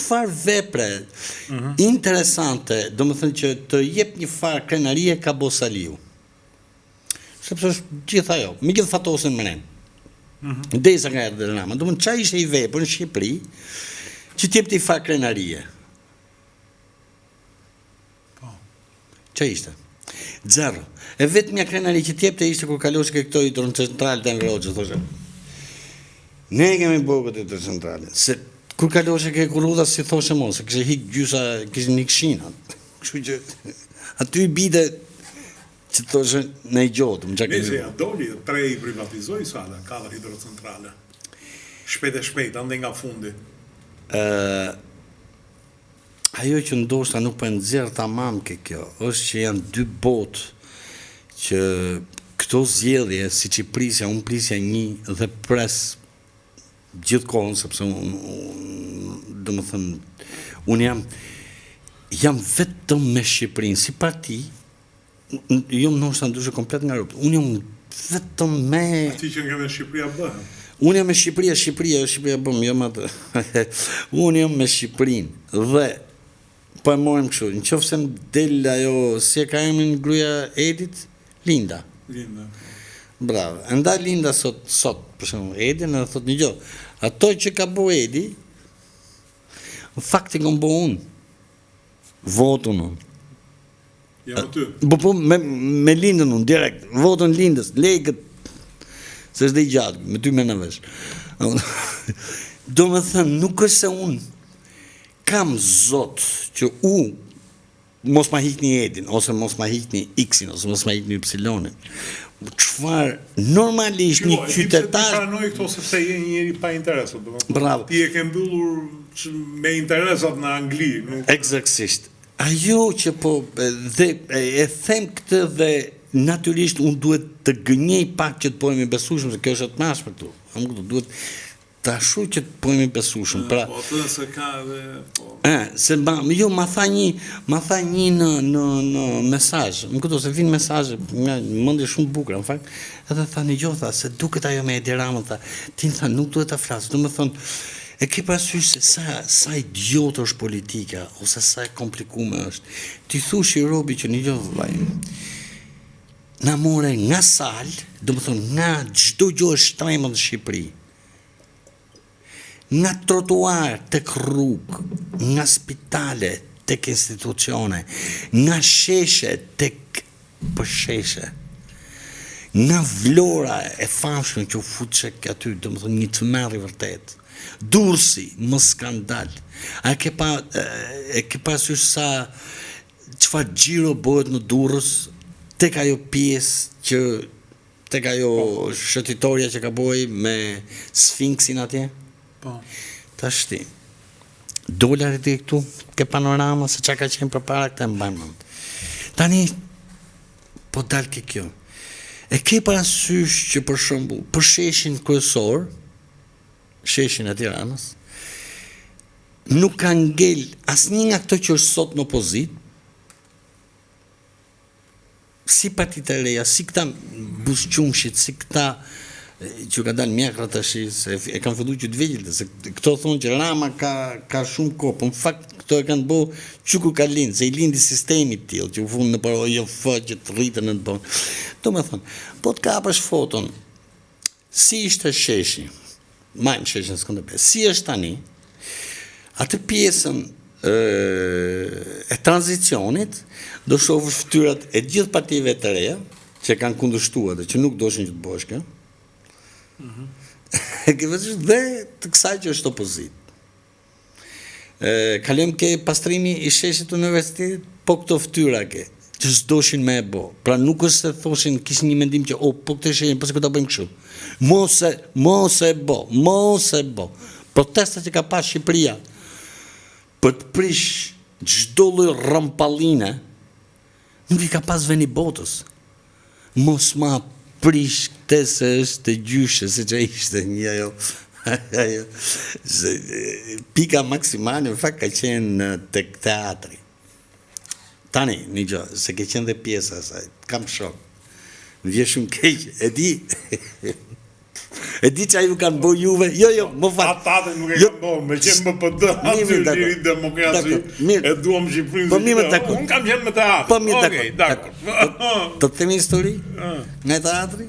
çfarë vepre interesante, domethënë që të jep një farë krenarie ka Bosaliu. Sepse është gjithë ajo, me gjithë fatosën më nen. Ndesa nga erdhe Rama, domethënë çfarë ishte i vepër në Shqipëri që të jep të farë krenarie. Po. Çfarë ishte? Zero. E vetmja krenari që t'jepte ishte kur kalosh ke këto hidrocentrale të Engroxhës, thoshe. Ne kemi bërë këtë hidrocentrale, se kur kalosh ke Kurrudha si thoshe mos, se kishte hik gjysa, kishin hik shinat. Kështu që aty i bide që thoshe në i gjotë, më çka Nëse ja doli, 3 i privatizoi sala, 4 hidrocentrale. Shpejt, ande nga fundi. Ajo që ndoshta nuk po nxjerr tamam kjo, është që janë dy botë që këto zgjedhje, siç i prisja, unë prisja një dhe pres gjithkohën, sepse domethënë unë jam vetëm me Shqipërinë si parti, jo ndoshta ndryshe komplet nga Europa. Unë jam vetëm me Ati që nga me Shqipëria bëhen. Unë jam me Shqipëria bëm, jo më atë. Unë jam me Shqipërinë dhe po e mojmë kështu, në qofë se më del ajo, si e ka emrin gruaja Edit, Linda. Bravo. Andaj Linda sot për shembull, Edi në thot një gjë. Ato që ka bo Edi, në fakti kam bo unë. Votën unë. Jam aty. Po me Lindën unë, direkt. Votën Lindës, legët, se është dhe i gjatë, me ty me në vesh. Do me thënë, nuk është se unë kam zot që mos ma hikni Edin, ose mos ma hikni X-in, ose mos ma hikni Y-in. Çfarë normalisht një qytetar... Ti paranoj këto sepse je njëri pa interesat. Bravo. Ti e ke mbyllur me interesat në Angli. Eksaktësisht. Ajo që po, dhe e them këtë dhe natyrisht unë duhet të gënjej pak që të pojmë i besueshëm, se kjo është të mash për tu. Duhet të ashu që të pojmë i besueshëm. Po të se ka dhe... Se ma tha një në mesazh, më këto se vinë mesazhe, mëndi shumë bukra, në fakt, edhe tha një gjohë, tha, se duket ajo me Edi Ramën, tha, ti në tha, nuk duhet të frasë, du me thonë, e ke parasysh se sa idiotë është politika, ose sa e komplikume është. Ti thush i Robi që një gjohë, vaj, na more nga salë, du me thonë, nga gjdo gjohë shtremë në Shqipëri, nga trotuar tek rrugë, nga spitale tek institucione, nga sheshe tek përsheshe, nga Vlora e famshme që u futë aty, do më thonë një të merë i vërtet, Durrësi, më skandal. A e ke parasysh sa çfarë xhiro bëhet në Durrës tek ajo pjesë që tek ajo shëtitoria që ka bëj me Sfinksin atje? Po. Tash ti, dolarit e këtu, ke panorama se çka ka qenë përpara këtë e mbaj mend. Tani, po dal ke kjo. E ke parasysh që për shembull, për sheshin kryesor, sheshin e Tiranës, nuk ka ngel asnjë nga këto që është sot në opozit, si partit e reja, si këta busqumshit, si këta që ka dalë mjekra tash, se e kanë filluar që të vegjël, se këto thonë që Rama ka shumë kohë, po në fakt këto e kanë bëu çukur ka lind, se i lindi sistemi i tillë, që u fund në parë OJF që të rritën në tonë. Domethënë, po të kapësh foton, si ishte sheshi, majmë sheshin Skënderbeu, si është tani, atë pjesën e tranzicionit, do shohësh fytyrat e gjithë partive të reja, që kanë kundërshtuar dhe që nuk doshin që të bësh kjo, dhe të kësaj që është opozit. Kalojmë ke pastrimi i sheshit të universitetit, po këto fytyra ke, që s'doshin me e bo. Pra nuk është se thoshin, kishin një mendim që, po këtë sheshin, po se këta bëjmë kështu. Mos e bo. Protestat që ka pas Shqipëria, për të prish çdo lloj rrampalline, nuk i ka pas veni botës. Mos ma prish këtë se është të gjyshe, se që ishte një ajo, pika maksimale, në fakt ka qenë tek teatri. Tani, një gjë, se ke qenë dhe pjesa saj, kam shok, më vje shumë keq, e di, E di që ju kanë bo juve, jo, më fat. Ata nuk e kanë bo, me qenë më pëtë, aty është liri demokraci, e duam Shqipërinë. Po mirë, dakor. Unë kam qenë me teatr. Po mirë, Okej, dakor. Do të themi histori? Nga teatri?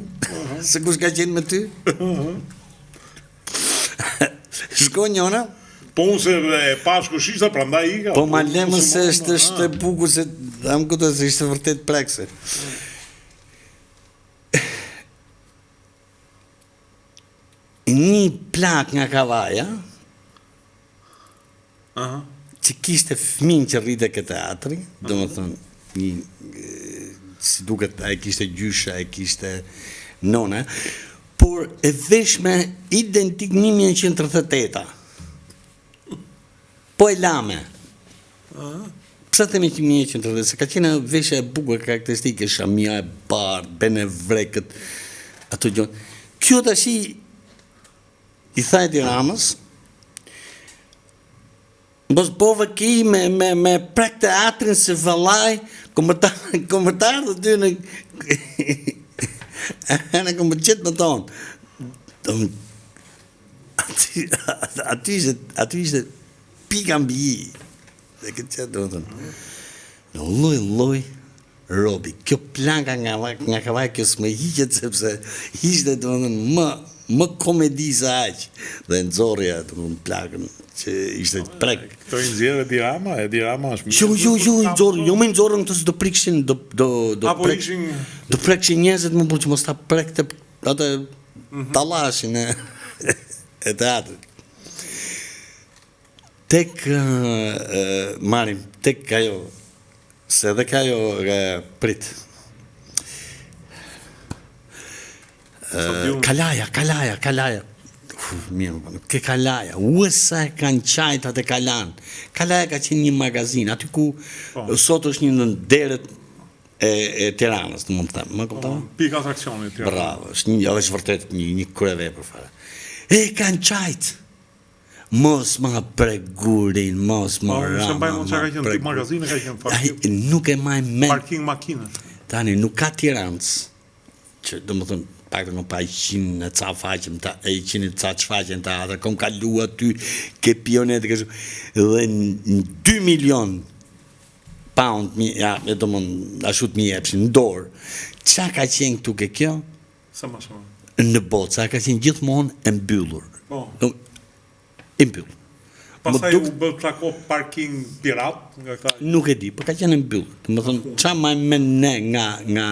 Se kush ka qenë me ty? Shko njona? Po unë se e pashku shishta, prandaj ika. Po ma lemë se është e bukur se am këtë se ishte vërtet prekse. Një plak nga Kavaja, që kishte fëmin që rrite këtë teatri, do më thonë, si duket, a e kishte gjysha, a e kishte nona, por e veshme identik 1938. Po e lame. Pse themi që 1938, se ka qenë veshja e bukur karakteristike, shamia e bardh, bene vrekët, ato gjonë. Kjo të ashi i thajti Ramës, mos bove ki me prek teatrin se vëllaj, komentarë të ty në kom qëtë më tonë. Aty ishte pika mbi. Dhe këtë qëtë do të tonë. Në loj robi. Kjo planka nga Kavaj, kjo s'me hiqet sepse ishte do të tonë më komedi sa aq. Dhe nëzorja të më plakën që ishte prek. Këto i nëzirë e Dirama është Jo, me nëzorën këtë se do prikshin, do prekshin njerëzit më për që mos ta prek të atë talashin e teatrit. Tek marim, tek ajo, se dhe ka jo prit. Kalaja. Ke Kalaja, uësa e kanë qajtat e Kalan. Kalaja ka qenë një magazin, aty ku sot është një në deret e Tiranës, të mund të thëmë. Më këpëtava? Pika atrakcioni e Tiranës. Bravo, është vërtet një kureve për fare. E kanë qajt. Mos ma pregurin, mos ma rama. Se mbaj mund që ka qenë tip magazine, ka qenë faktik. Nuk e maj men. Parking makinës. Tani, nuk ka Tiranës, që do më thënë, pak të në pa 100 në ca faqëm, 100 në ca qfaqën të atër, kom kalu aty, ke pionet, dhe 2 milion pound, e do më ashut mi jepshin, në dorë, qa ka qenë këtu ke kjo? Sa ma shumë? Në botë, qa ka qenë gjithmonë e mbyllur. E mbyllur. Pasaj u bërë trako parking pirat nga këta? Nuk e di, për ka qenë e mbyllur. Të më thënë, qa ma me ne nga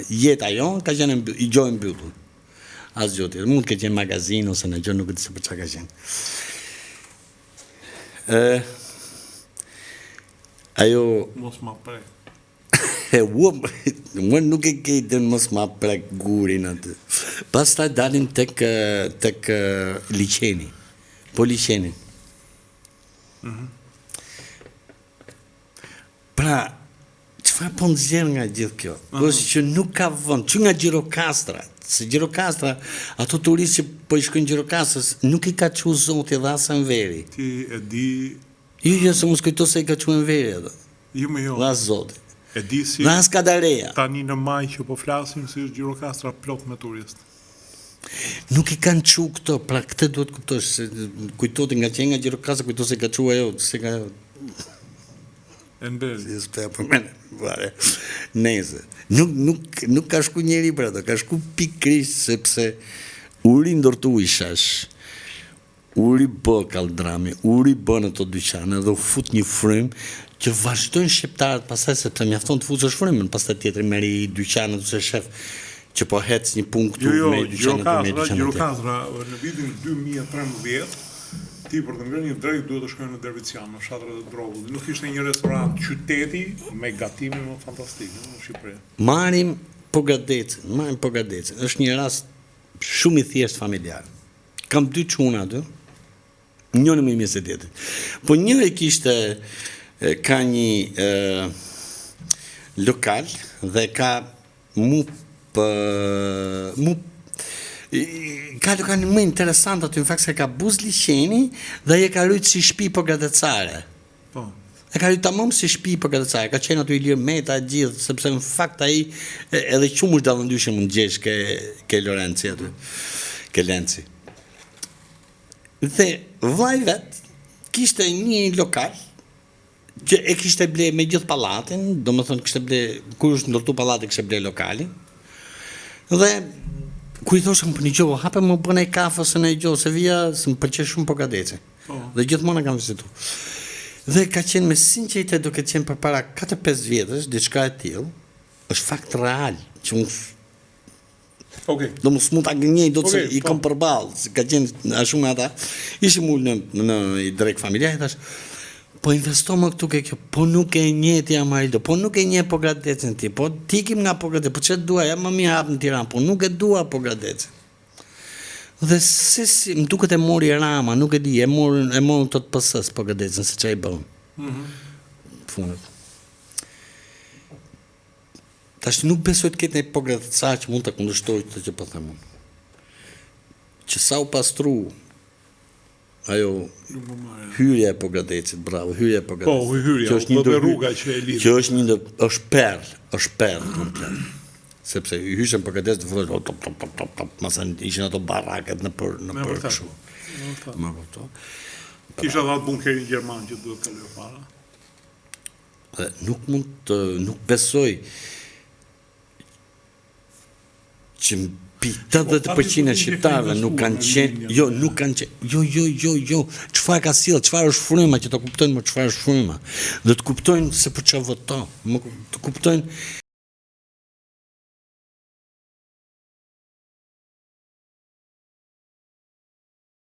jeta jonë, ka qenë i gjojë mbyllur. Asë gjotir, mund ke qenë magazin, ose në gjojë nuk e di se për qa ka qenë. Ajo... Mos ma prek. Unë nuk e kejtën mos ma prek gurin atë. Pas ta dalim tek liqeni. Po liqeni. Pra, qëfar po nëzjerë nga gjithë kjo? Është që nuk ka vënd, që nga Gjirokastra, se Gjirokastra, ato turistë që po i shkojnë Gjirokastrës, nuk i ka që zoti dhe asa në veri. Ti e di... Jo, se mos kujto se i ka që në veri edhe. Jo me jo. Dhe asë zoti. E di si... Dhe asë Kadareja. Tani në maj që po flasim si është Gjirokastra plot me turistë. Nuk i kanë qu këto, pra këtë duhet kuptosh, se kujtoti nga që nga Gjirokastra, kujto se ka qu ajo, se ka... E në beri. Si s'pe për mene, vare, nese. Nuk ka shku njeri për ato, ka shku pikrisht, sepse uri ndortu i shash, uri bë kaldrami, uri bë në të dyqane, dhe u fut një frym, që vazhdojnë shqiptarët pasaj, sepse mjafton të futës frymën, pasaj tjetëri meri dyqane të se shef, që po hec një punë këtu me dyqanet të me dyqanet të. Gjirokastra, në vitin 2013, ti për të ngrënë një drejt duhet të shkojnë në Dervician, në fshatrat e Drovullit. Nuk ishte një restorant qyteti me gatime më fantastikë në Shqipëri. Marim Pogadecën. Është një rast shumë i thjesht familjar. Kam 2 çuna aty, njëri më i mirë se tjetri. Po njëri kishte ka një lokal dhe ka ka lokal më interesant aty, në fakt se ka buz liqeni dhe je ka rujtë si shpi pogadecare. Po. E ka rujtë tamam si shpi pogadecare, ka qenë aty i lirë meta gjithë, sepse në fakt ai edhe qumësh dalë ndyshe mund gjesh ke Lorenci aty. Kelenci. Dhe vllai vet kishte një lokal që e kishte ble me gjithë pallatin, domethënë kishte ble kur është ndërtu pallati kishte ble lokalin. Dhe ku i thoshëm për një gjohë, hape më bënej kafe ose në gjohë, se vija se më pëlqej shumë Pogadeci. Dhe gjithmonë e kam vizitu. Dhe ka qenë me sinqeritet duke qenë përpara 4-5 vjetësh, diçka e tillë, është fakt real, që unë do mos mund ta gënjej dot se i kam përballë, se ka qenë ashtu me ata. Ishim ulë në i drejt familjar, thash, po investo më këtu ke kjo, po nuk e njeh ti Amarildo, po nuk e njeh Pogadecin ti, po ti ikim nga Pogadeci, po ç'e dua, ja më mirë hap në Tiranë, po nuk e dua Pogadecin. Dhe si më duket e mori Rama, nuk e di, e morën tot PS-s Pogadecin, se ç'ai bën. Fundet. Tash nuk besoj të ketë një Pogadeca që mund të kundërshtoj të që po them unë. Që sa u pastru ajo hyrja e Pogadecit, bravo, hyrja e Pogadecit. Po, hyrja, dhe rruga që e lidh. Që është perl komplet. Sepse hyshën Pogadec të filloj top, masan ishin ato baraket në për kështu. Më kupto. Kisha dhatë bunkerin gjerman që duhet kaloj para. Dhe nuk besoj që mbi 80% e shqiptarëve nuk kanë qenë, nuk kanë qenë, çfarë ka sjell, çfarë është fryma që të kuptojnë më çfarë është fryma, dhe të kuptojnë se për çfarë voto, të kuptojnë